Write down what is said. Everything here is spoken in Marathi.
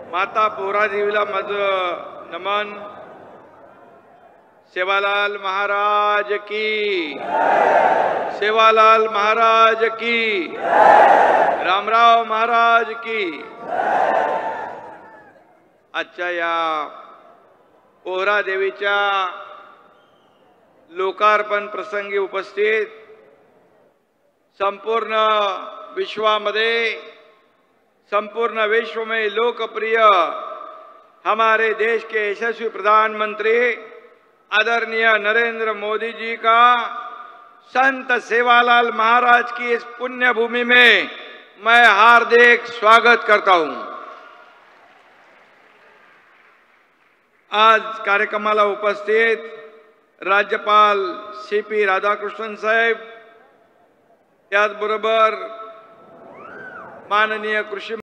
माता पोहरादेवीला माझं नमन। सेवालाल महाराज की, सेवालाल महाराज की, रामराव महाराज की। आजच्या या पोहरादेवीच्या लोकार्पण प्रसंगी उपस्थित संपूर्ण विश्वामध्ये, संपूर्ण विश्व में लोकप्रिय हमारे देश के यशस्वी प्रधानमंत्री आदरणीय नरेंद्र मोदी जी का संत सेवालाल महाराज की इस पुण्य भूमि में मैं हार्दिक स्वागत करता हूं। आज कार्यक्रमाला उपस्थित राज्यपाल CP राधाकृष्णन साहेब, त्याचबरोबर माननीय कृषी